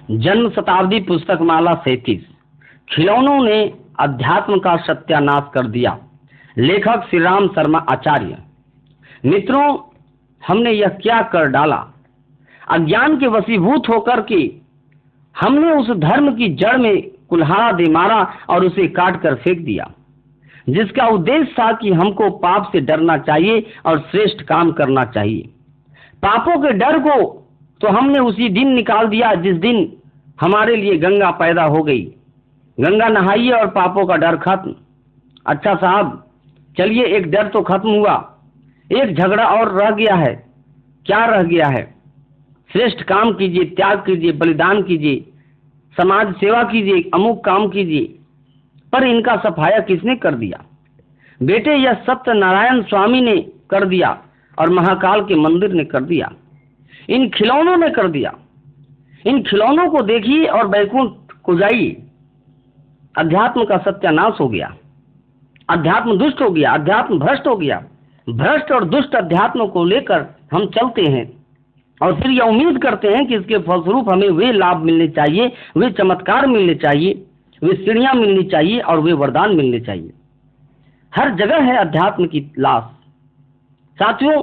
जन्म शताब्दी पुस्तक माला 37। खिलौनों ने अध्यात्म का सत्यानाश कर दिया। लेखक श्री राम शर्मा आचार्य। मित्रों, हमने यह क्या कर डाला? अज्ञान के वशीभूत होकर के हमने उस धर्म की जड़ में कुल्हाड़ा दे मारा और उसे काट कर फेंक दिया, जिसका उद्देश्य था कि हमको पाप से डरना चाहिए और श्रेष्ठ काम करना चाहिए। पापों के डर को तो हमने उसी दिन निकाल दिया जिस दिन हमारे लिए गंगा पैदा हो गई। गंगा नहाइए और पापों का डर खत्म। अच्छा साहब, चलिए, एक डर तो खत्म हुआ, एक झगड़ा और रह गया है। क्या रह गया है? श्रेष्ठ काम कीजिए, त्याग कीजिए, बलिदान कीजिए, समाज सेवा कीजिए, अमुक काम कीजिए। पर इनका सफाया किसने कर दिया? बेटे, यह सत्यनारायण स्वामी ने कर दिया और महाकाल के मंदिर ने कर दिया। इन खिलौनों ने कर दिया। इन खिलौनों को देखिए और बैकुंठ को जाइए। अध्यात्म का सत्यानाश हो गया। अध्यात्म दुष्ट हो गया, अध्यात्म भ्रष्ट हो गया। भ्रष्ट और दुष्ट अध्यात्म को लेकर हम चलते हैं और फिर यह उम्मीद करते हैं कि इसके फलस्वरूप हमें वे लाभ मिलने चाहिए, वे चमत्कार मिलने चाहिए, वे सीढ़ियां मिलनी चाहिए और वे वरदान मिलने चाहिए। हर जगह है अध्यात्म की लाश। साथियों,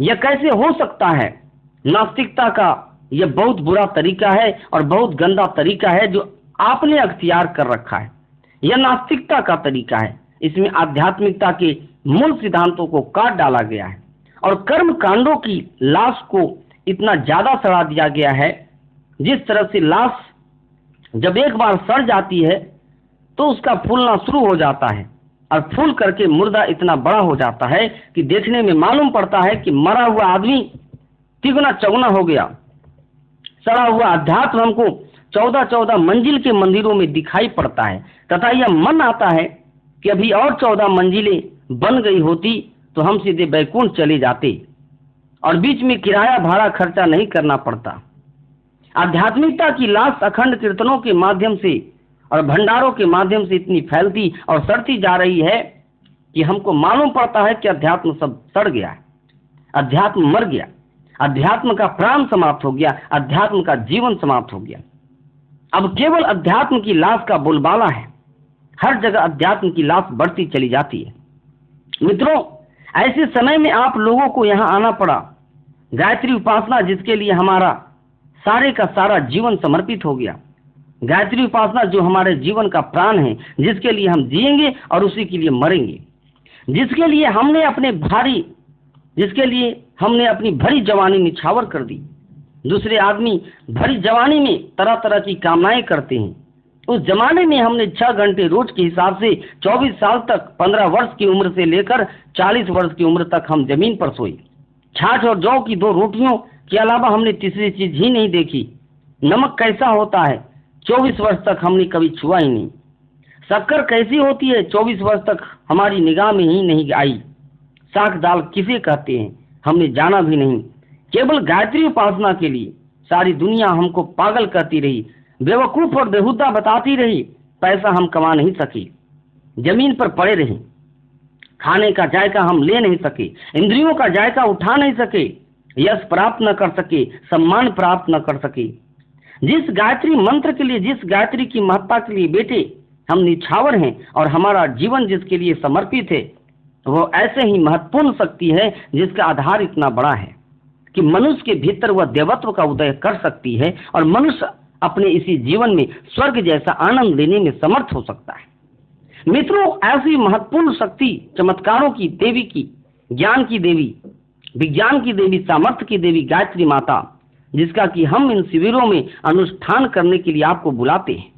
यह कैसे हो सकता है? नास्तिकता का यह बहुत बुरा तरीका है और बहुत गंदा तरीका है जो आपने अख्तियार कर रखा है। यह नास्तिकता का तरीका है। इसमें आध्यात्मिकता के मूल सिद्धांतों को काट डाला गया है और कर्म कांडों की लाश को इतना ज्यादा सड़ा दिया गया है। जिस तरह से लाश जब एक बार सड़ जाती है तो उसका फूलना शुरू हो जाता है और फूल करके मुर्दा इतना बड़ा हो जाता है कि देखने में मालूम पड़ता है कि मरा हुआ आदमी तिगुना चौगुना हो गया। सड़ा हुआ अध्यात्म हमको 14-14 मंजिल के मंदिरों में दिखाई पड़ता है तथा यह मन आता है कि अभी और 14 मंजिलें बन गई होती तो हम सीधे बैकुंठ चले जाते और बीच में किराया भाड़ा खर्चा नहीं करना पड़ता। आध्यात्मिकता की लाश अखंड कीर्तनों के माध्यम से और भंडारों के माध्यम से इतनी फैलती और सड़ती जा रही है कि हमको मालूम पड़ता है कि अध्यात्म सब सड़ गया है, अध्यात्म मर गया, अध्यात्म का प्राण समाप्त हो गया, अध्यात्म का जीवन समाप्त हो गया। अब केवल अध्यात्म की लाश का बोलबाला है। हर जगह अध्यात्म की लाश बढ़ती चली जाती है। मित्रों, ऐसे समय में आप लोगों को यहाँ आना पड़ा। गायत्री उपासना, जिसके लिए हमारा सारे का सारा जीवन समर्पित हो गया। गायत्री उपासना जो हमारे जीवन का प्राण है, जिसके लिए हम जिएंगे और उसी के लिए मरेंगे, जिसके लिए हमने अपनी भरी जवानी निछावर कर दी। दूसरे आदमी भरी जवानी में तरह तरह की कामनाएं करते हैं। उस जमाने में हमने 6 घंटे रोज के हिसाब से 24 साल तक, 15 वर्ष की उम्र से लेकर 40 वर्ष की उम्र तक हम जमीन पर सोए। छाछ और जौ की 2 रोटियों के अलावा हमने तीसरी चीज ही नहीं देखी। नमक कैसा होता है 24 वर्ष तक हमने कभी छुआ ही नहीं। शक्कर कैसी होती है 24 वर्ष तक हमारी निगाह में ही नहीं आई। साग दाल किसे कहते हैं हमने जाना भी नहीं। केवल गायत्री उपासना के लिए सारी दुनिया हमको पागल कहती रही, बेवकूफ और बेहुदा बताती रही। पैसा हम कमा नहीं सके, जमीन पर पड़े रहे, खाने का जायका हम ले नहीं सके, इंद्रियों का जायका उठा नहीं सके, यश प्राप्त न कर सके, सम्मान प्राप्त न कर सके। जिस गायत्री मंत्र के लिए, जिस गायत्री की महत्ता के लिए बेटे हम निछावर हैं और हमारा जीवन जिसके लिए समर्पित है, वो ऐसे ही महत्वपूर्ण शक्ति है जिसका आधार इतना बड़ा है कि मनुष्य के भीतर वह देवत्व का उदय कर सकती है और मनुष्य अपने इसी जीवन में स्वर्ग जैसा आनंद लेने में समर्थ हो सकता है। मित्रों, ऐसी महत्वपूर्ण शक्ति, चमत्कारों की देवी की, ज्ञान की देवी, विज्ञान की देवी, सामर्थ्य की देवी गायत्री माता, जिसका कि हम इन शिविरों में अनुष्ठान करने के लिए आपको बुलाते हैं।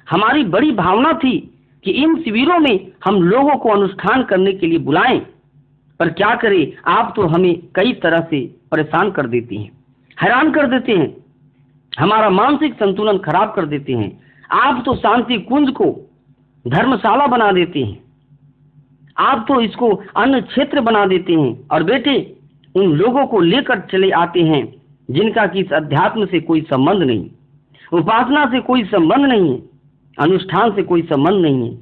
हमारी बड़ी भावना थी कि इन शिविरों में हम लोगों को अनुष्ठान करने के लिए बुलाएं, पर क्या करें, आप तो हमें कई तरह से परेशान कर देते हैं, हैरान कर देते हैं, हमारा मानसिक संतुलन खराब कर देते हैं। आप तो शांति कुंज को धर्मशाला बना देते हैं, आप तो इसको अन्य क्षेत्र बना देते हैं और बेटे उन लोगों को लेकर चले आते हैं जिनका कि इस अध्यात्म से कोई संबंध नहीं, उपासना से कोई संबंध नहीं है, अनुष्ठान से कोई संबंध नहीं है।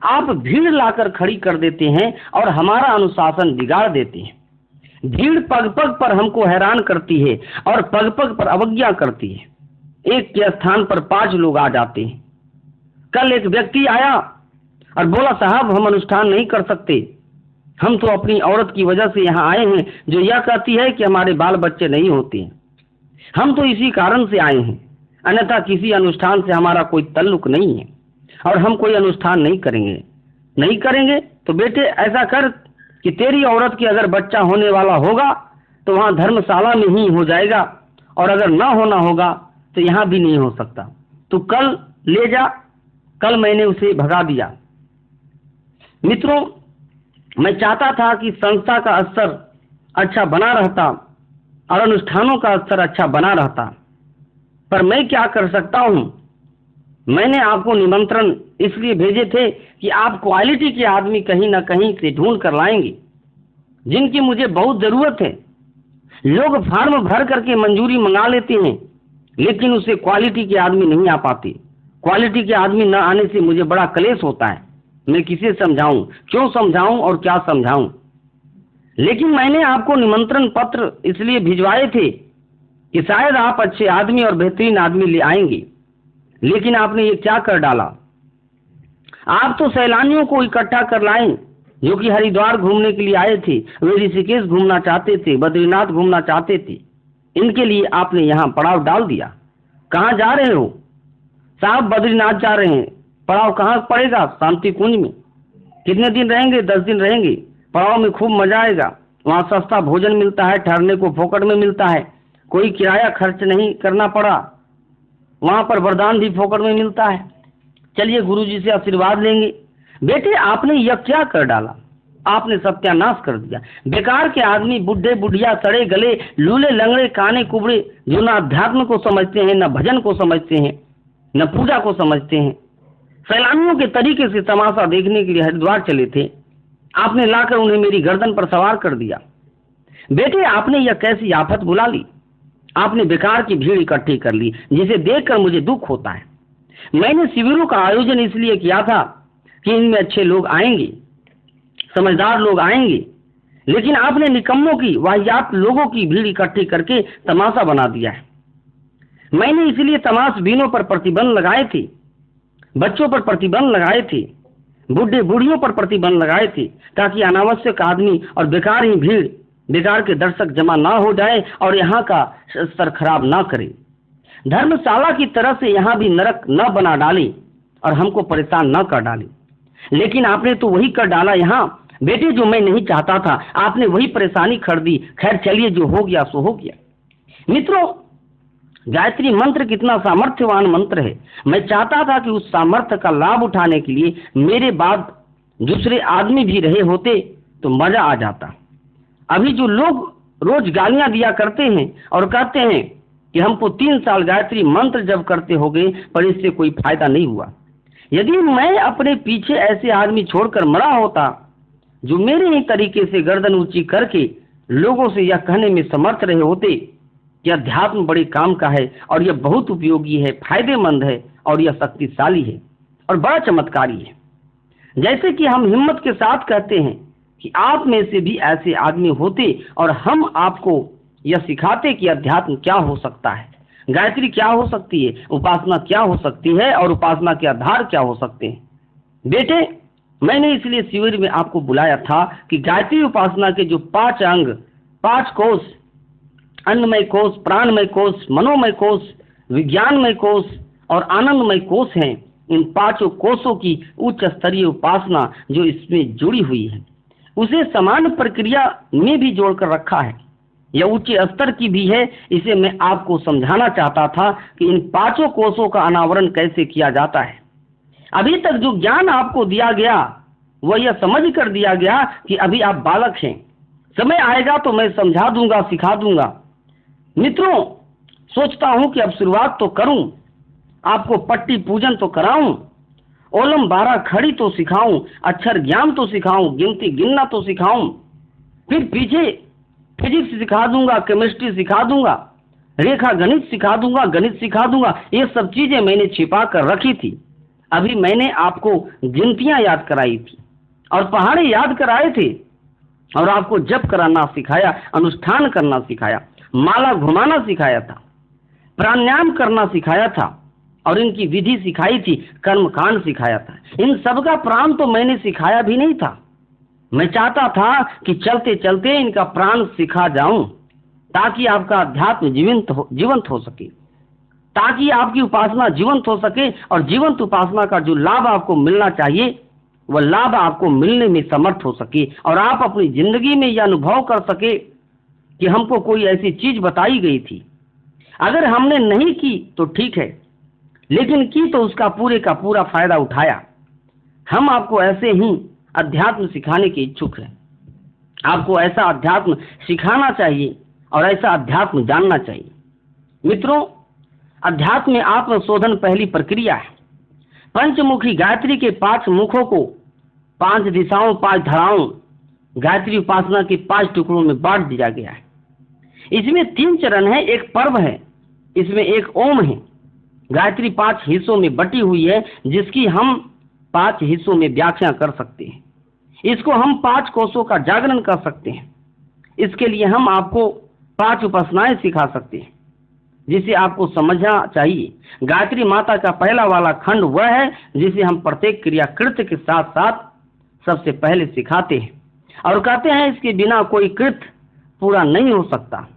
आप भीड़ लाकर खड़ी कर देते हैं और हमारा अनुशासन बिगाड़ देते हैं। भीड़ पग पग पर हमको हैरान करती है और पग पग पर अवज्ञा करती है। एक के स्थान पर 5 लोग आ जाते हैं। कल एक व्यक्ति आया और बोला, साहब हम अनुष्ठान नहीं कर सकते, हम तो अपनी औरत की वजह से यहाँ आए हैं जो यह कहती है कि हमारे बाल बच्चे नहीं होते हैं। हम तो इसी कारण से आए हैं, अन्यथा किसी अनुष्ठान से हमारा कोई ताल्लुक नहीं है और हम कोई अनुष्ठान नहीं करेंगे। नहीं करेंगे तो बेटे ऐसा कर कि तेरी औरत की अगर बच्चा होने वाला होगा तो वहाँ धर्मशाला में ही हो जाएगा, और अगर ना होना होगा तो यहाँ भी नहीं हो सकता। तो कल ले जा। कल मैंने उसे भगा दिया। मित्रों, मैं चाहता था कि संस्था का स्तर अच्छा बना रहता और अनुष्ठानों का स्तर अच्छा बना रहता, पर मैं क्या कर सकता हूँ। मैंने आपको निमंत्रण इसलिए भेजे थे कि आप क्वालिटी के आदमी कहीं ना कहीं से ढूंढ कर लाएंगे, जिनकी मुझे बहुत जरूरत है। लोग फार्म भर करके मंजूरी मंगा लेते हैं, लेकिन उससे क्वालिटी के आदमी नहीं आ पाते। क्वालिटी के आदमी न आने से मुझे बड़ा क्लेश होता है। मैं किसे समझाऊं, क्यों समझाऊं और क्या समझाऊं। लेकिन मैंने आपको निमंत्रण पत्र इसलिए भिजवाए थे कि शायद आप अच्छे आदमी और बेहतरीन आदमी ले आएंगे, लेकिन आपने ये क्या कर डाला। आप तो सैलानियों को इकट्ठा कर लाए जो कि हरिद्वार घूमने के लिए आए थे, वे ऋषिकेश घूमना चाहते थे, बद्रीनाथ घूमना चाहते थे। इनके लिए आपने यहाँ पड़ाव डाल दिया। कहाँ जा रहे हो? साहब बद्रीनाथ जा रहे हैं। पड़ाव कहाँ पड़ेगा? शांति कुंज में। कितने दिन रहेंगे? 10 दिन रहेंगे। पड़ाव में खूब मजा आएगा। वहाँ सस्ता भोजन मिलता है, ठहरने को फोकट में मिलता है, कोई किराया खर्च नहीं करना पड़ा, वहाँ पर वरदान भी फोकट में मिलता है। चलिए गुरुजी से आशीर्वाद लेंगे। बेटे आपने यह क्या कर डाला? आपने सत्यानाश कर दिया। बेकार के आदमी, बुढ़े बुढ़िया, सड़े गले, लूले लंगड़े, काने कुबड़े, जो न अध्यात्म को समझते हैं, न भजन को समझते हैं, न पूजा को समझते हैं, सैलानियों के तरीके से तमाशा देखने के लिए हरिद्वार चले थे, आपने लाकर उन्हें मेरी गर्दन पर सवार कर दिया। बेटे आपने यह कैसी आफत बुला ली? आपने बेकार की भीड़ इकट्ठी कर ली, जिसे देखकर मुझे दुख होता है। मैंने शिविरों का आयोजन इसलिए किया था कि इनमें अच्छे लोग आएंगे, समझदार लोग आएंगे, लेकिन आपने निकम्मों की, वाहियात लोगों की भीड़ इकट्ठी करके तमाशा बना दिया है। मैंने इसलिए तमाशबीनों पर प्रतिबंध लगाए थे, बच्चों पर प्रतिबंध लगाए थे, बुढ़े बूढ़ियों पर प्रतिबंध लगाए थे, ताकि अनावश्यक आदमी और बेकार ही भीड़, बेकार के दर्शक जमा ना हो जाए और यहाँ का स्तर खराब ना करे। धर्मशाला की तरह से यहाँ भी नरक न बना डाले और हमको परेशान न कर डाले। लेकिन आपने तो वही कर डाला यहाँ। बेटे जो मैं नहीं चाहता था, आपने वही परेशानी कर दी। खैर चलिए, जो हो गया सो हो गया। मित्रों, गायत्री मंत्र कितना सामर्थ्यवान मंत्र है। मैं चाहता था कि उस सामर्थ्य का लाभ उठाने के लिए मेरे बाद दूसरे आदमी भी रहे होते तो मजा आ जाता। अभी जो लोग रोज गालियां दिया करते हैं और कहते हैं कि हमको 3 साल गायत्री मंत्र जब करते हो गए पर इससे कोई फायदा नहीं हुआ। यदि मैं अपने पीछे ऐसे आदमी छोड़कर मरा होता जो मेरे ही तरीके से गर्दन ऊंची करके लोगों से यह कहने में समर्थ रहे होते कि अध्यात्म बड़े काम का है और यह बहुत उपयोगी है, फायदेमंद है और यह शक्तिशाली है और बड़ा चमत्कारी है, जैसे कि हम हिम्मत के साथ कहते हैं कि आप में से भी ऐसे आदमी होते और हम आपको यह सिखाते कि अध्यात्म क्या हो सकता है, गायत्री क्या हो सकती है, उपासना क्या हो सकती है और उपासना के आधार क्या हो सकते हैं। बेटे मैंने इसलिए शिविर में आपको बुलाया था कि गायत्री उपासना के जो 5 अंग, 5 कोष, अन्नमय कोष, प्राणमय कोष, मनोमय कोष, विज्ञानमय कोष और आनंदमय कोष हैं, इन 5 कोषों की उच्च स्तरीय उपासना जो इसमें जुड़ी हुई है उसे समान प्रक्रिया में भी जोड़कर रखा है। यह उच्च स्तर की भी है। इसे मैं आपको समझाना चाहता था कि इन 5 कोषों का अनावरण कैसे किया जाता है। अभी तक जो ज्ञान आपको दिया गया वह यह समझ कर दिया गया कि अभी आप बालक हैं, समय आएगा तो मैं समझा दूंगा, सिखा दूंगा। मित्रों, सोचता हूं कि अब शुरुआत तो करूं, आपको पट्टी पूजन तो कराऊं, ओलम 12 खड़ी तो सिखाऊं, अक्षर ज्ञान तो सिखाऊं, गिनती गिनना तो सिखाऊं, फिर पीछे फिजिक्स सिखा दूंगा, केमिस्ट्री सिखा दूंगा, रेखा गणित सिखा दूंगा, गणित सिखा दूंगा। ये सब चीजें मैंने छिपा कर रखी थी। अभी मैंने आपको गिनतियां याद कराई थी और पहाड़े याद कराए थे और आपको जप कराना सिखाया, अनुष्ठान करना सिखाया, माला घुमाना सिखाया था। प्राणायाम करना सिखाया था और इनकी विधि सिखाई थी, कर्मकांड सिखाया था। इन सब का प्राण तो मैंने सिखाया भी नहीं था। मैं चाहता था कि चलते चलते इनका प्राण सिखा जाऊं, ताकि आपका अध्यात्म जीवंत हो सके, ताकि आपकी उपासना जीवंत हो सके, और जीवंत उपासना का जो लाभ आपको मिलना चाहिए वह लाभ आपको मिलने में समर्थ हो सके, और आप अपनी जिंदगी में यह अनुभव कर सके कि हमको कोई ऐसी चीज बताई गई थी। अगर हमने नहीं की तो ठीक है, लेकिन की तो उसका पूरे का पूरा फायदा उठाया। हम आपको ऐसे ही अध्यात्म सिखाने के इच्छुक हैं। आपको ऐसा अध्यात्म सिखाना चाहिए और ऐसा अध्यात्म जानना चाहिए। मित्रों, अध्यात्म में आत्मशोधन पहली प्रक्रिया है। पंचमुखी गायत्री के 5 मुखों को 5 दिशाओं 5 धाराओं गायत्री उपासना के 5 टुकड़ों में बांट दिया गया है। इसमें 3 चरण है, एक पर्व है, इसमें एक ओम है। गायत्री 5 हिस्सों में बटी हुई है, जिसकी हम 5 हिस्सों में व्याख्या कर सकते हैं। इसको हम 5 कोशों का जागरण कर सकते हैं। इसके लिए हम आपको 5 उपासनाएं सिखा सकते हैं, जिसे आपको समझना चाहिए। गायत्री माता का पहला वाला खंड वह है जिसे हम प्रत्येक क्रिया कृत्य के साथ साथ सबसे पहले सिखाते हैं और कहते हैं इसके बिना कोई कृत्य पूरा नहीं हो सकता।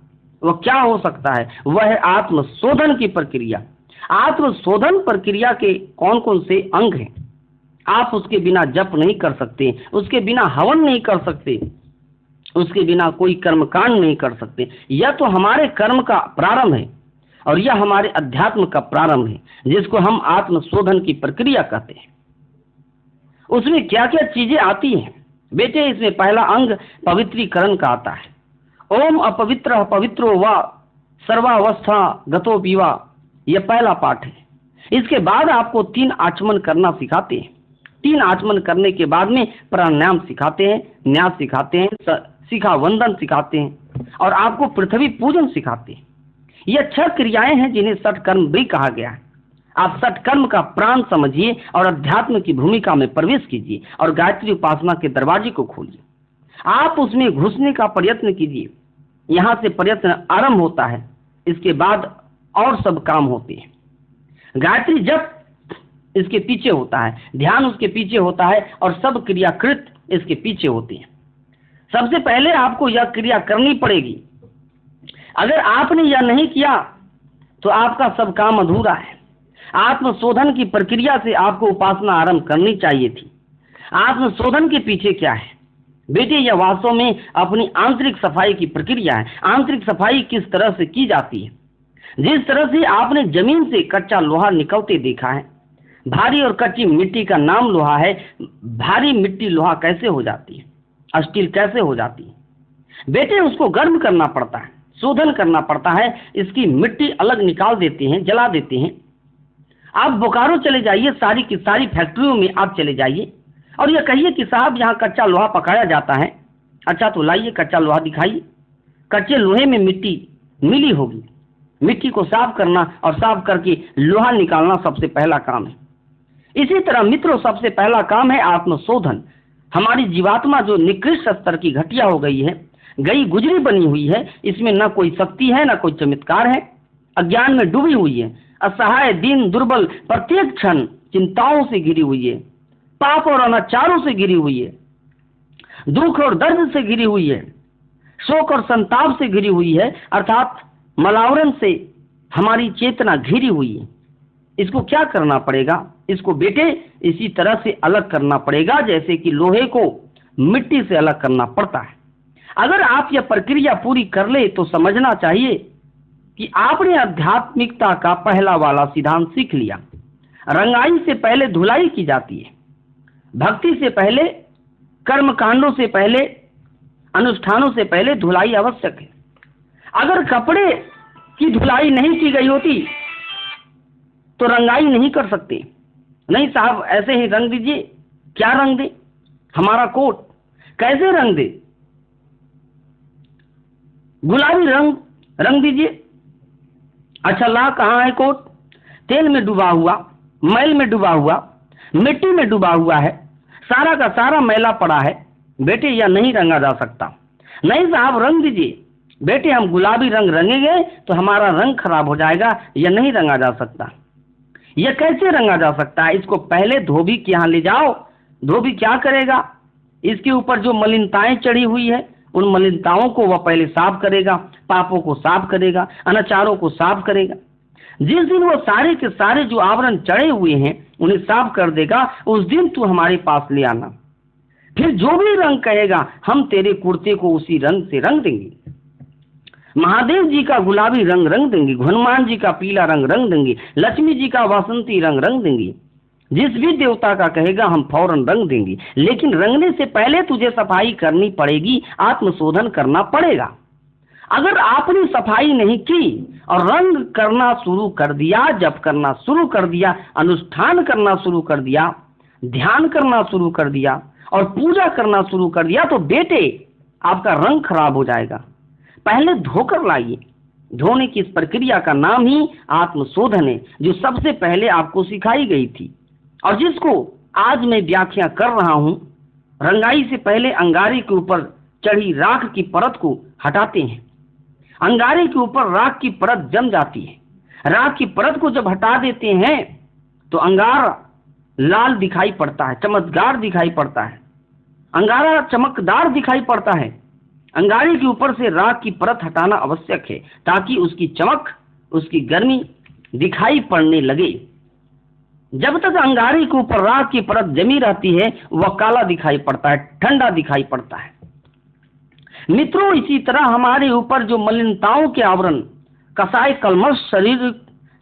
वह क्या हो सकता है? वह है आत्मशोधन की प्रक्रिया। आत्मशोधन प्रक्रिया के कौन कौन से अंग हैं? आप उसके बिना जप नहीं कर सकते, उसके बिना हवन नहीं कर सकते, उसके बिना कोई कर्मकांड नहीं कर सकते। यह तो हमारे कर्म का प्रारंभ है और यह हमारे अध्यात्म का प्रारंभ है, जिसको हम आत्मशोधन की प्रक्रिया कहते हैं। उसमें क्या क्या चीजें आती हैं बेटे? इसमें पहला अंग पवित्रीकरण का आता है। ओम अपवित्र पवित्रो वा सर्वावस्था गतो पीवा, यह पहला पाठ है। इसके बाद आपको 3 आचमन करना सिखाते हैं। 3 आचमन करने के बाद में प्राणायाम सिखाते हैं, न्यास सिखाते हैं, शिखा वंदन सिखाते हैं और आपको पृथ्वी पूजन सिखाते हैं। यह 6 क्रियाएं हैं जिन्हें सटकर्म भी कहा गया है। आप सटकर्म का प्राण समझिए और अध्यात्म की भूमिका में प्रवेश कीजिए और गायत्री उपासना के दरवाजे को खोलिए। आप उसमें घुसने का प्रयत्न कीजिए। यहाँ से प्रयत्न आरंभ होता है, इसके बाद और सब काम होते हैं। गायत्री जप इसके पीछे होता है, ध्यान उसके पीछे होता है और सब क्रियाकृत इसके पीछे होती है। सबसे पहले आपको यह क्रिया करनी पड़ेगी। अगर आपने यह नहीं किया तो आपका सब काम अधूरा है। आत्मशोधन की प्रक्रिया से आपको उपासना आरंभ करनी चाहिए थी। आत्मशोधन के पीछे क्या है बेटे? यह वास्तव में अपनी आंतरिक सफाई की प्रक्रिया है। आंतरिक सफाई किस तरह से की जाती है? जिस तरह से आपने जमीन से कच्चा लोहा निकलते देखा है। भारी और कच्ची मिट्टी का नाम लोहा है। भारी मिट्टी लोहा कैसे हो जाती है? स्टील कैसे हो जाती है? बेटे, उसको गर्म करना पड़ता है, शोधन करना पड़ता है। इसकी मिट्टी अलग निकाल देते हैं, जला देते हैं। आप बोकारो चले जाइए, सारी की सारी फैक्ट्रियों में आप चले जाइए और ये कहिए कि साहब यहाँ कच्चा लोहा पकाया जाता है। अच्छा तो लाइए कच्चा लोहा दिखाइए। कच्चे लोहे में मिट्टी मिली होगी। मिट्टी को साफ करना और साफ करके लोहा निकालना सबसे पहला काम है। इसी तरह मित्रों, सबसे पहला काम है आत्मशोधन। हमारी जीवात्मा जो निकृष्ट स्तर की घटिया हो गई है, गई गुजरी बनी हुई है, इसमें न कोई शक्ति है न कोई चमत्कार है। अज्ञान में डूबी हुई है, असहाय, दीन, दुर्बल, प्रत्येक क्षण चिंताओं से घिरी हुई है, पाप और अनाचारों से घिरी हुई है, दुख और दर्द से घिरी हुई है, शोक और संताप से घिरी हुई है, अर्थात मलावरण से हमारी चेतना घिरी हुई है। इसको क्या करना पड़ेगा? इसको बेटे इसी तरह से अलग करना पड़ेगा जैसे कि लोहे को मिट्टी से अलग करना पड़ता है। अगर आप यह प्रक्रिया पूरी कर ले तो समझना चाहिए कि आपने आध्यात्मिकता का पहला वाला सिद्धांत सीख लिया। रंगाई से पहले धुलाई की जाती है। भक्ति से पहले, कर्म कांडों से पहले, अनुष्ठानों से पहले धुलाई आवश्यक है। अगर कपड़े की धुलाई नहीं की गई होती तो रंगाई नहीं कर सकते। नहीं साहब ऐसे ही रंग दीजिए। क्या रंग दे? हमारा कोट कैसे रंग दे? गुलाबी रंग दीजिए। अच्छा ला, कहाँ है कोट? तेल में डूबा हुआ, मैल में डूबा हुआ, मिट्टी में डूबा हुआ है, सारा का सारा मैला पड़ा है। बेटे यह नहीं रंगा जा सकता। नहीं साहब रंग दीजिए। बेटे हम गुलाबी रंग रंगेंगे तो हमारा रंग खराब हो जाएगा, यह नहीं रंगा जा सकता। यह कैसे रंगा जा सकता है? इसको पहले धोबी के यहाँ ले जाओ। धोबी क्या करेगा? इसके ऊपर जो मलिनताएं चढ़ी हुई है उन मलिनताओं को वह पहले साफ करेगा, पापों को साफ करेगा, अनाचारों को साफ करेगा। जिस दिन वो सारे के सारे जो आवरण चढ़े हुए हैं उन्हें साफ कर देगा, उस दिन तू हमारे पास ले आना। फिर जो भी रंग कहेगा हम तेरे कुर्ते को उसी रंग से रंग देंगे। महादेव जी का गुलाबी रंग रंग देंगे, हनुमान जी का पीला रंग रंग देंगे, लक्ष्मी जी का वासंती रंग रंग देंगे। जिस भी देवता का कहेगा हम फौरन रंग देंगे। लेकिन रंगने से पहले तुझे सफाई करनी पड़ेगी, आत्मशोधन करना पड़ेगा। अगर आपने सफाई नहीं की और रंग करना शुरू कर दिया, जप करना शुरू कर दिया, अनुष्ठान करना शुरू कर दिया, ध्यान करना शुरू कर दिया और पूजा करना शुरू कर दिया, तो बेटे आपका रंग खराब हो जाएगा। पहले धोकर लाइए। धोने की इस प्रक्रिया का नाम ही आत्मशोधन है, जो सबसे पहले आपको सिखाई गई थी और जिसको आज मैं व्याख्या कर रहा हूं। रंगाई से पहले अंगारे के ऊपर चढ़ी राख की परत को हटाते हैं। अंगारे के ऊपर राख की परत जम जाती है। राख की परत को जब हटा देते हैं तो अंगारा लाल दिखाई पड़ता है, चमकदार दिखाई पड़ता है। अंगारा चमकदार दिखाई पड़ता है। अंगारे के ऊपर से राख की परत हटाना आवश्यक है ताकि उसकी चमक, उसकी गर्मी दिखाई पड़ने लगे। जब तक अंगारे के ऊपर राख की परत जमी रहती है वह काला दिखाई पड़ता है, ठंडा दिखाई पड़ता है। मित्रों, इसी तरह हमारे ऊपर जो मलिनताओं के आवरण, कसाय, कलमश,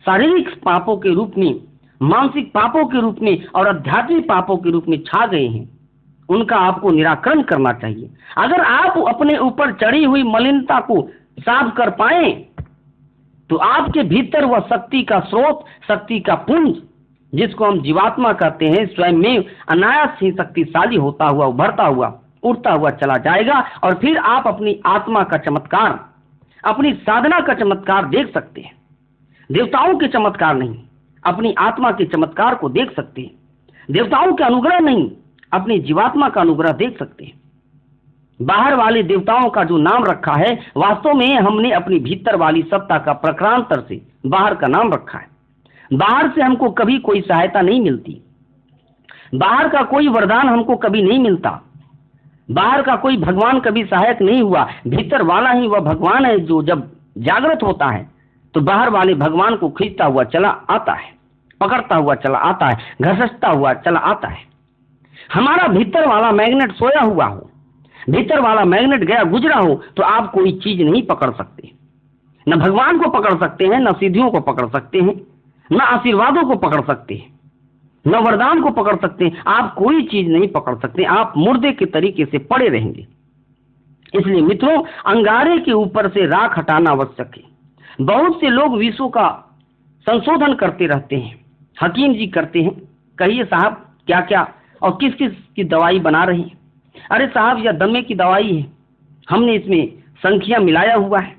शारीरिक पापों के रूप में, मानसिक पापों के रूप में और आध्यात्मिक पापों के रूप में छा गए हैं, उनका आपको निराकरण करना चाहिए। अगर आप अपने ऊपर चढ़ी हुई मलिनता को साफ कर पाए तो आपके भीतर वह शक्ति का स्रोत, शक्ति का पुंज, जिसको हम जीवात्मा कहते हैं, स्वयं में अनायास ही शक्तिशाली होता हुआ, उभरता हुआ, उड़ता हुआ चला जाएगा। और फिर आप अपनी आत्मा का चमत्कार, अपनी साधना का चमत्कार देख सकते हैं। देवताओं के चमत्कार नहीं, अपनी आत्मा के चमत्कार को देख सकते हैं। देवताओं के अनुग्रह नहीं, अपनी जीवात्मा का अनुग्रह देख सकते हैं। बाहर वाले देवताओं का जो नाम रखा है, वास्तव में हमने अपनी भीतर वाली सत्ता का प्रक्रांतर से बाहर का नाम रखा है। बाहर से हमको कभी कोई सहायता नहीं मिलती, बाहर का कोई वरदान हमको कभी नहीं मिलता, बाहर का कोई भगवान कभी सहायक नहीं हुआ। भीतर वाला ही वह भगवान है जो जब जागृत होता है तो बाहर वाले भगवान को खींचता हुआ चला आता है, पकड़ता हुआ चला आता है, घसटता हुआ चला आता है। हमारा भीतर वाला मैग्नेट सोया हुआ हो, भीतर वाला मैग्नेट गया गुजरा हो तो आप कोई चीज नहीं पकड़ सकते। न भगवान को पकड़ सकते हैं, न सिद्धियों को पकड़ सकते हैं, न आशीर्वादों को पकड़ सकते हैं, न वरदान को पकड़ सकते हैं। आप कोई चीज नहीं पकड़ सकते, आप मुर्दे के तरीके से पड़े रहेंगे। इसलिए मित्रों, अंगारे के ऊपर से राख हटाना आवश्यक है। बहुत से लोग विषयों का संशोधन करते रहते हैं। हकीम जी करते हैं, कहिए साहब क्या क्या और किस किस की दवाई बना रहे हैं? अरे साहब यह दमे की दवाई है, हमने इसमें संख्या मिलाया हुआ है।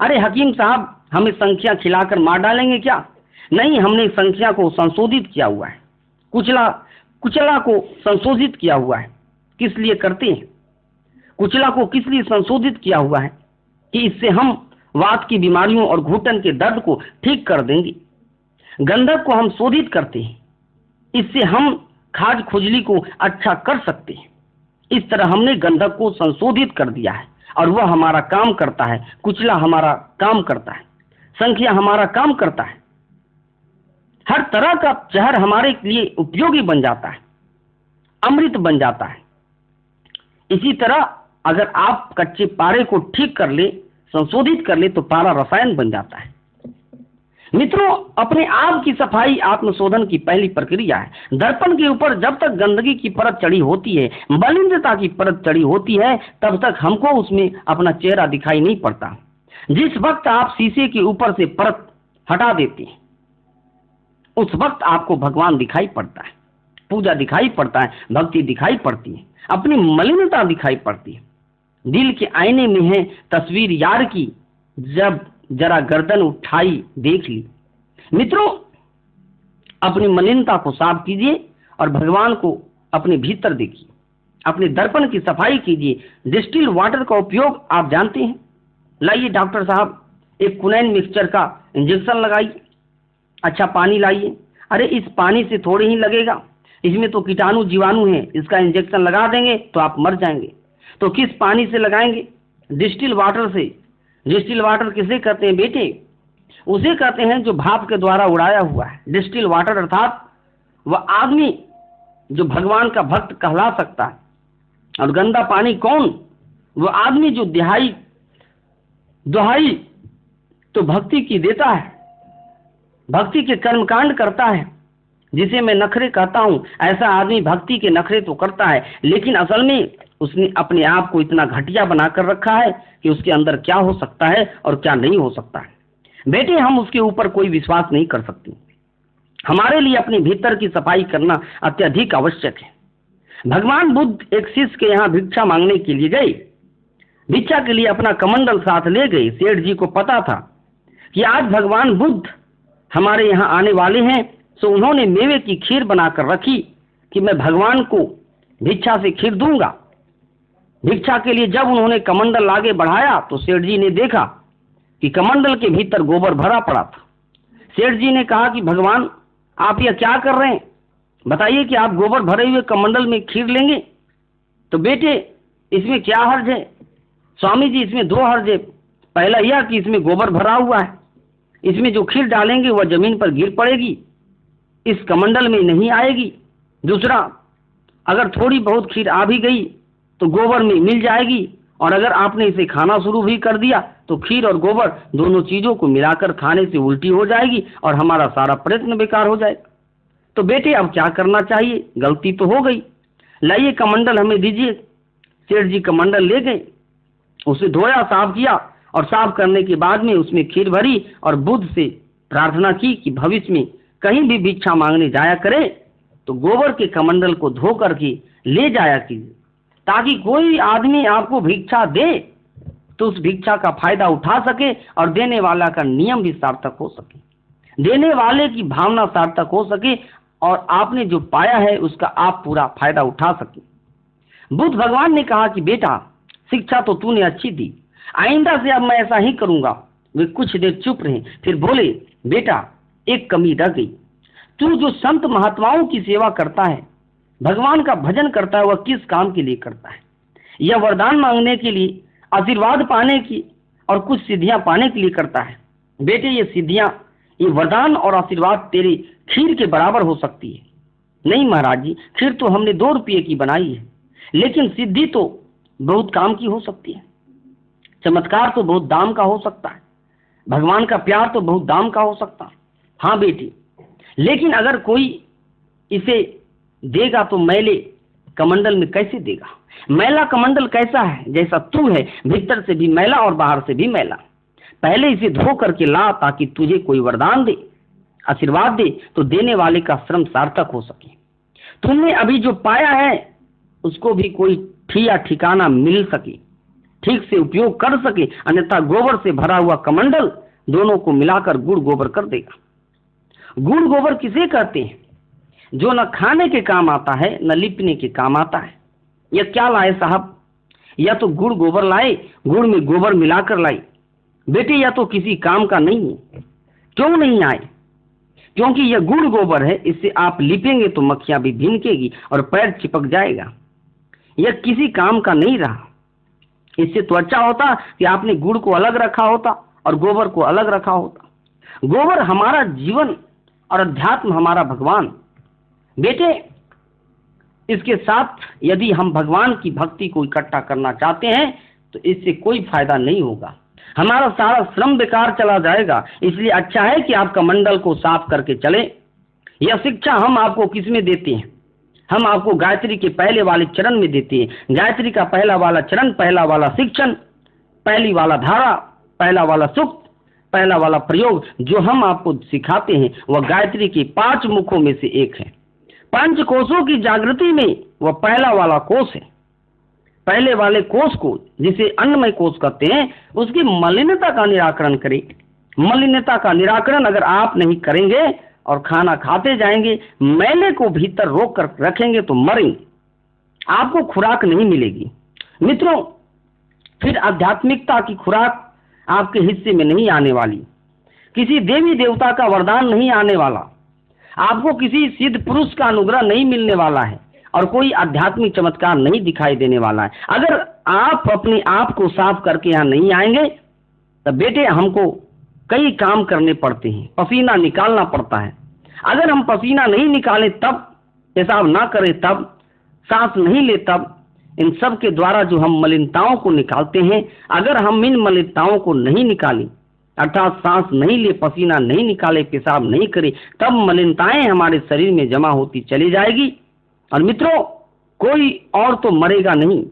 अरे हकीम साहब हमें संख्या खिलाकर मार डालेंगे क्या? नहीं, हमने संख्या को संशोधित किया हुआ है, कुचला को संशोधित किया हुआ है। किस लिए करते हैं? कुचला को किस लिए संशोधित किया हुआ है कि इससे हम वात की बीमारियों और घुटन के दर्द को ठीक कर देंगे। गंधक को हम शोधित करते हैं, इससे हम खाज खुजली को अच्छा कर सकते हैं। इस तरह हमने गंधक को संशोधित कर दिया है और वह हमारा काम करता है। कुचला हमारा काम करता है, संख्या हमारा काम करता है। हर तरह का जहर हमारे लिए उपयोगी बन जाता है, अमृत बन जाता है। इसी तरह अगर आप कच्चे पारे को ठीक कर ले, संशोधित कर ले, तो पारा रसायन बन जाता है। मित्रों, अपने आप की सफाई आत्मशोधन की पहली प्रक्रिया है। दर्पण के ऊपर जब तक गंदगी की परत चढ़ी होती है, मलिनता की परत चढ़ी होती है, तब तक हमको उसमें अपना चेहरा दिखाई नहीं पड़ता। जिस वक्त आप शीशे के ऊपर से परत हटा देते हैं, उस वक्त आपको भगवान दिखाई पड़ता है, पूजा दिखाई पड़ता है, भक्ति दिखाई पड़ती है, अपनी मलिनता दिखाई पड़ती है। दिल के आईने में है तस्वीर यार की, जब जरा गर्दन उठाई देख ली। मित्रों, अपनी मलिनता को साफ कीजिए और भगवान को अपने भीतर देखिए। अपने दर्पण की सफाई कीजिए। डिस्टिल वाटर का उपयोग आप जानते हैं, लाइए डॉक्टर साहब एक क्विनाइन मिक्सचर का इंजेक्शन लगाइए, अच्छा पानी लाइए। अरे इस पानी से थोड़े ही लगेगा, इसमें तो कीटाणु जीवाणु हैं, इसका इंजेक्शन लगा देंगे तो आप मर जाएंगे। तो किस पानी से लगाएंगे? डिस्टिल वाटर से। डिस्टिल वाटर किसे कहते हैं बेटे? उसे कहते हैं जो भाप के द्वारा उड़ाया हुआ है। डिस्टिल वाटर अर्थात वह आदमी जो भगवान का भक्त कहला सकता है। और गंदा पानी कौन? वो आदमी जो दुहाई तो भक्ति की देता है, भक्ति के कर्मकांड करता है, जिसे मैं नखरे कहता हूं। ऐसा आदमी भक्ति के नखरे तो करता है, लेकिन असल में उसने अपने आप को इतना घटिया बनाकर रखा है कि उसके अंदर क्या हो सकता है और क्या नहीं हो सकता है। बेटे हम उसके ऊपर कोई विश्वास नहीं कर सकते। हमारे लिए अपने भीतर की सफाई करना अत्यधिक आवश्यक है। भगवान बुद्ध एक शिष्य के यहाँ भिक्षा मांगने के लिए गए। भिक्षा के लिए अपना कमंडल साथ ले गए। सेठ जी को पता था कि आज भगवान बुद्ध हमारे यहाँ आने वाले हैं, तो उन्होंने मेवे की खीर बनाकर रखी कि मैं भगवान को भिक्षा से खीर दूंगा। भिक्षा के लिए जब उन्होंने कमंडल आगे बढ़ाया तो सेठ जी ने देखा कि कमंडल के भीतर गोबर भरा पड़ा था। सेठ जी ने कहा कि भगवान आप यह क्या कर रहे हैं? बताइए कि आप गोबर भरे हुए कमंडल में खीर लेंगे? तो बेटे इसमें क्या हर्ज है? स्वामी जी इसमें दो हर्ज है। पहला यह कि इसमें गोबर भरा हुआ है, इसमें जो खीर डालेंगे वह जमीन पर गिर पड़ेगी, इस कमंडल में नहीं आएगी। दूसरा, अगर थोड़ी बहुत खीर आ भी गई तो गोबर में मिल जाएगी, और अगर आपने इसे खाना शुरू भी कर दिया तो खीर और गोबर दोनों चीजों को मिलाकर खाने से उल्टी हो जाएगी और हमारा सारा प्रयत्न बेकार हो जाएगा। तो बेटे अब क्या करना चाहिए? गलती तो हो गई, लाइए कमंडल हमें दीजिए। सेठ जी कमंडल ले गए, उसे धोया, साफ किया, और साफ करने के बाद में उसमें खीर भरी और बुद्ध से प्रार्थना की कि भविष्य में कहीं भी भिक्षा मांगने जाया करे तो गोबर के कमंडल को धो करके ले जाया कीजिए, ताकि कोई आदमी आपको भिक्षा दे तो उस भिक्षा का फायदा उठा सके और देने वाला का नियम भी सार्थक हो सके, देने वाले की भावना सार्थक हो सके और आपने जो पाया है उसका आप पूरा फायदा उठा सके। बुद्ध भगवान ने कहा कि बेटा शिक्षा तो तूने अच्छी दी, आइंदा से अब मैं ऐसा ही करूंगा। वे कुछ देर चुप रहे, फिर बोले बेटा एक कमी रह गई। तू जो संत महात्माओं की सेवा करता है, भगवान का भजन करता है, वह किस काम के लिए करता है? यह वरदान मांगने के लिए, आशीर्वाद पाने की और कुछ सिद्धियां पाने के लिए करता है। बेटे ये सिद्धियां, ये वरदान और आशीर्वाद तेरी खीर के बराबर हो सकती है। नहीं महाराज जी, खीर तो हमने 2 रुपये की बनाई है, लेकिन सिद्धि तो बहुत काम की हो सकती है, चमत्कार तो बहुत दाम का हो सकता है, भगवान का प्यार तो बहुत दाम का हो सकता है। हाँ बेटी, लेकिन अगर कोई इसे देगा तो मैले कमंडल में कैसे देगा? मैला कमंडल कैसा है? जैसा तू है, भीतर से भी मैला और बाहर से भी मैला। पहले इसे धो करके ला ताकि तुझे कोई वरदान दे, आशीर्वाद दे, तो देने वाले का श्रम सार्थक हो सके। तुमने अभी जो पाया है उसको भी कोई ठिया ठिकाना मिल सके, ठीक से उपयोग कर सके, अन्यथा गोबर से भरा हुआ कमंडल दोनों को मिलाकर गुड़ गोबर कर देगा। गुड़ गोबर किसे कहते हैं? जो न खाने के काम आता है न लिपने के काम आता है। यह क्या लाए साहब? या तो गुड़ गोबर लाए, गुड़ में गोबर मिलाकर लाई। बेटे यह तो किसी काम का नहीं है। क्यों नहीं आए? क्योंकि यह गुड़ गोबर है, इससे आप लिपेंगे तो मक्खियां भी भिनकेगी और पैर चिपक जाएगा। यह किसी काम का नहीं रहा। इससे तो अच्छा होता कि आपने गुड़ को अलग रखा होता और गोबर को अलग रखा होता। गोबर हमारा जीवन और अध्यात्म हमारा भगवान। बेटे इसके साथ यदि हम भगवान की भक्ति को इकट्ठा करना चाहते हैं तो इससे कोई फायदा नहीं होगा, हमारा सारा श्रम बेकार चला जाएगा। इसलिए अच्छा है कि आप कमंडल को साफ करके चले। यह शिक्षा हम आपको किस में देते हैं? हम आपको गायत्री के पहले वाले चरण में देते हैं। गायत्री का पहला वाला चरण, पहला वाला शिक्षण, पहली वाला धारा, पहला वाला सूक्त, पहला वाला प्रयोग जो हम आपको सिखाते हैं वह गायत्री के 5 मुखों में से एक है। 5 कोशों की जागृति में वह पहला वाला कोश है। पहले वाले कोश को, जिसे अन्नमय कोश कहते हैं, उसकी मलिनता का निराकरण करें। मलिनता का निराकरण अगर आप नहीं करेंगे और खाना खाते जाएंगे, मैले को भीतर रोक कर रखेंगे तो मरेंगे, आपको खुराक नहीं मिलेगी। मित्रों, फिर आध्यात्मिकता की खुराक आपके हिस्से में नहीं आने वाली, किसी देवी देवता का वरदान नहीं आने वाला, आपको किसी सिद्ध पुरुष का अनुग्रह नहीं मिलने वाला है और कोई आध्यात्मिक चमत्कार नहीं दिखाई देने वाला है। अगर आप अपने आप को साफ करके यहाँ नहीं आएंगे तो बेटे हमको कई काम करने पड़ते हैं, पसीना निकालना पड़ता है। अगर हम पसीना नहीं निकालें तब, पेशाब ना करें तब, सांस नहीं ले तब, इन सब के द्वारा जो हम मलिनताओं को निकालते हैं, अगर हम इन मलिनताओं को नहीं निकालें, अर्थात सांस नहीं ले, पसीना नहीं निकाले, पेशाब नहीं करे, तब मलिनताएं हमारे शरीर में जमा होती चली जाएगी। और मित्रों, कोई और तो मरेगा नहीं,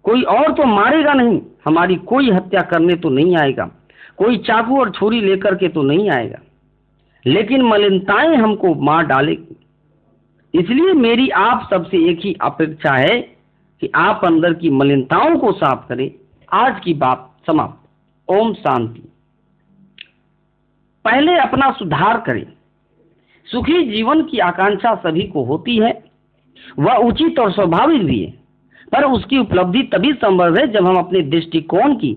कोई और तो मारेगा नहीं, हमारी कोई हत्या करने तो नहीं आएगा, कोई चाकू और छुरी लेकर के तो नहीं आएगा, लेकिन मलिनताएं हमको मार डालेगी। इसलिए मेरी आप सबसे एक ही अपेक्षा है कि आप अंदर की मलिनताओं को साफ करें। आज की बात समाप्त। ओम शांति। पहले अपना सुधार करें। सुखी जीवन की आकांक्षा सभी को होती है, वह उचित और स्वाभाविक भी है, पर उसकी उपलब्धि तभी संभव है जब हम अपने दृष्टिकोण की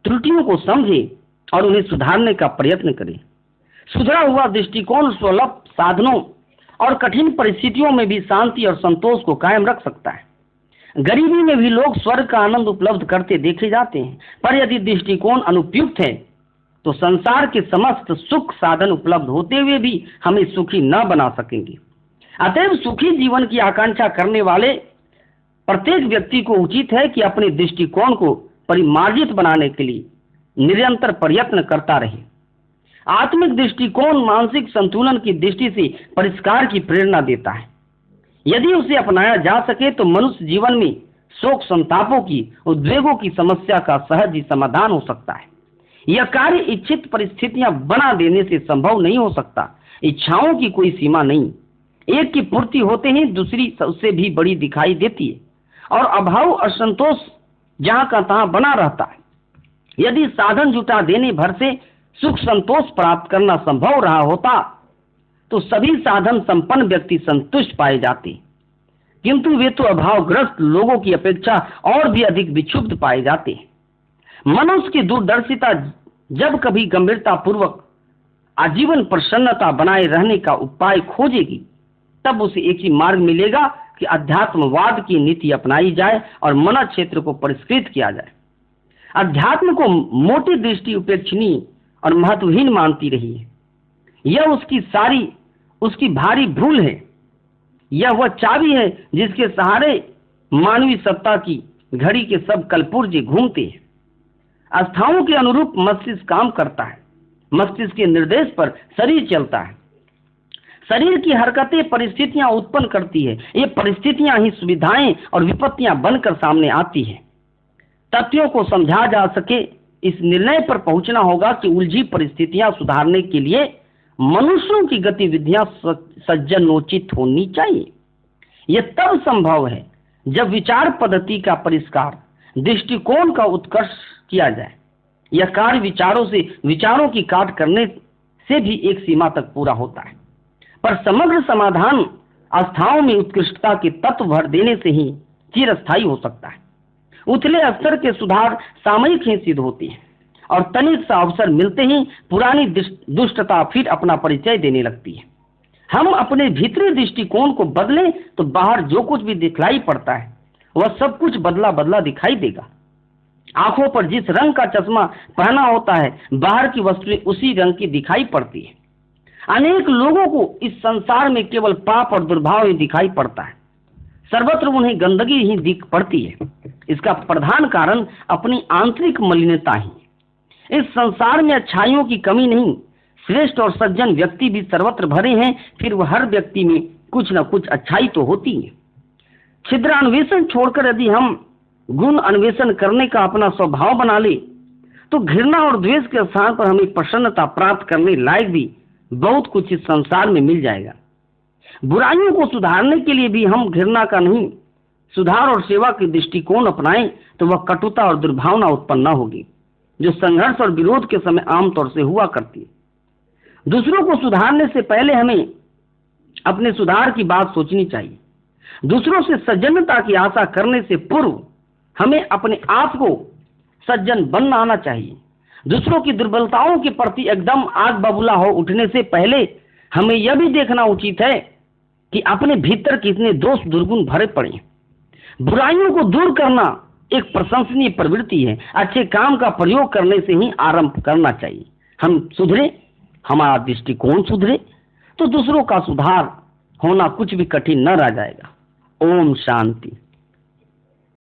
त्रुटियों को समझें और उन्हें सुधारने का प्रयत्न करें। सुधरा हुआ दृष्टिकोण सुलभ साधनों और कठिन परिस्थितियों में भी शांति और संतोष को कायम रख सकता है। गरीबी में भी लोग स्वर्ग का आनंद उपलब्ध करते देखे जाते हैं, पर यदि दृष्टिकोण अनुपयुक्त है तो संसार के समस्त सुख साधन उपलब्ध होते हुए भी हमें सुखी न बना सकेंगे। अतएव सुखी जीवन की आकांक्षा करने वाले प्रत्येक व्यक्ति को उचित है कि अपने दृष्टिकोण को परिमार्जित बनाने के लिए निरंतर प्रयत्न करता रहे। आत्मिक दृष्टिकोण मानसिक संतुलन की दृष्टि से परिष्कार की प्रेरणा देता है। यदि उसे अपनाया जा सके तो मनुष्य जीवन में शोक संतापों की, उद्वेगों की समस्या का सहज ही समाधान हो सकता है। यह कार्य इच्छित परिस्थितियां बना देने से संभव नहीं हो सकता। इच्छाओं की कोई सीमा नहीं, एक की पूर्ति होते ही दूसरी उससे भी बड़ी दिखाई देती है और अभाव असंतोष जहां का तहां बना रहता है। यदि साधन जुटा देने भर से सुख संतोष प्राप्त करना संभव रहा होता तो सभी साधन संपन्न व्यक्ति संतुष्ट पाए जाते, किंतु वे तो अभावग्रस्त लोगों की अपेक्षा और भी अधिक विक्षुब्ध पाए जाते। मनुष्य की दूरदर्शिता जब कभी गंभीरता पूर्वक आजीवन प्रसन्नता बनाए रहने का उपाय खोजेगी, तब उसे एक ही मार्ग मिलेगा कि अध्यात्मवाद की नीति अपनाई जाए और मन क्षेत्र को परिष्कृत किया जाए। अध्यात्म को मोटी दृष्टि उपेक्षणीय और महत्वहीन मानती रही है। यह उसकी भारी भूल है। यह वह चाबी है जिसके सहारे मानवीय सत्ता की घड़ी के सब कलपुर्जे घूमते हैं। अवस्थाओं के अनुरूप मस्तिष्क काम करता है, मस्तिष्क के निर्देश पर शरीर चलता है। शरीर की हरकतें परिस्थितियां उत्पन्न करती है। ये परिस्थितियां ही सुविधाएं और विपत्तियां बनकर सामने आती है। तथ्यों को समझा जा सके, इस निर्णय पर पहुंचना होगा कि उलझी परिस्थितियां सुधारने के लिए मनुष्यों की गतिविधियां सज्जनोचित होनी चाहिए। यह तब संभव है जब विचार पद्धति का परिष्कार, दृष्टिकोण का उत्कर्ष किया जाए। यह कार्य विचारों की काट करने से भी एक सीमा तक पूरा होता है, पर समग्र समाधान अवस्थाओं में उत्कृष्टता के तत्व भर देने से ही चिरस्थायी हो सकता है। उतले स्तर के सुधार सामयिक ही सिद्ध होती है और तनिक सा अवसर मिलते ही पुरानी दुष्टता फिर अपना परिचय देने लगती है। हम अपने भीतरी दृष्टिकोण को बदलें तो बाहर जो कुछ भी दिखलाई पड़ता है वह सब कुछ बदला बदला दिखाई देगा। आंखों पर जिस रंग का चश्मा पहना होता है, बाहर की वस्तुएं उसी रंग की दिखाई पड़ती है। अनेक लोगों को इस संसार में केवल पाप और दुर्भाव ही दिखाई पड़ता है, सर्वत्र उन्हें गंदगी ही दिख पड़ती है। इसका प्रधान कारण अपनी आंतरिक मलिनता ही। इस संसार में अच्छाइयों की कमी नहीं, श्रेष्ठ और सज्जन व्यक्ति भी सर्वत्र भरे हैं, फिर वह हर व्यक्ति में कुछ न कुछ अच्छाई तो होती है। छिद्र अन्वेषण छोड़कर यदि हम गुण अन्वेषण करने का अपना स्वभाव बना ले तो घृणा और द्वेष के स्थान पर हमें प्रसन्नता प्राप्त करने लायक भी बहुत कुछ इस संसार में मिल जाएगा। बुराइयों को सुधारने के लिए भी हम घृणा का नहीं, सुधार और सेवा के दृष्टिकोण अपनाएं तो वह कटुता और दुर्भावना उत्पन्न न होगी जो संघर्ष और विरोध के समय आमतौर से हुआ करती है। दूसरों को सुधारने से पहले हमें अपने सुधार की बात सोचनी चाहिए। दूसरों से सज्जनता की आशा करने से पूर्व हमें अपने आप को सज्जन बनना आना चाहिए। दूसरों की दुर्बलताओं के प्रति एकदम आग बबूला हो उठने से पहले हमें यह भी देखना उचित है कि अपने भीतर कितने दोष दुर्गुण भरे पड़े। बुराइयों को दूर करना एक प्रशंसनीय प्रवृत्ति है। अच्छे काम का प्रयोग करने से ही आरंभ करना चाहिए। हम सुधरे, हमारा दृष्टिकोण सुधरे, तो दूसरों का सुधार होना कुछ भी कठिन न रह जाएगा। ओम शांति।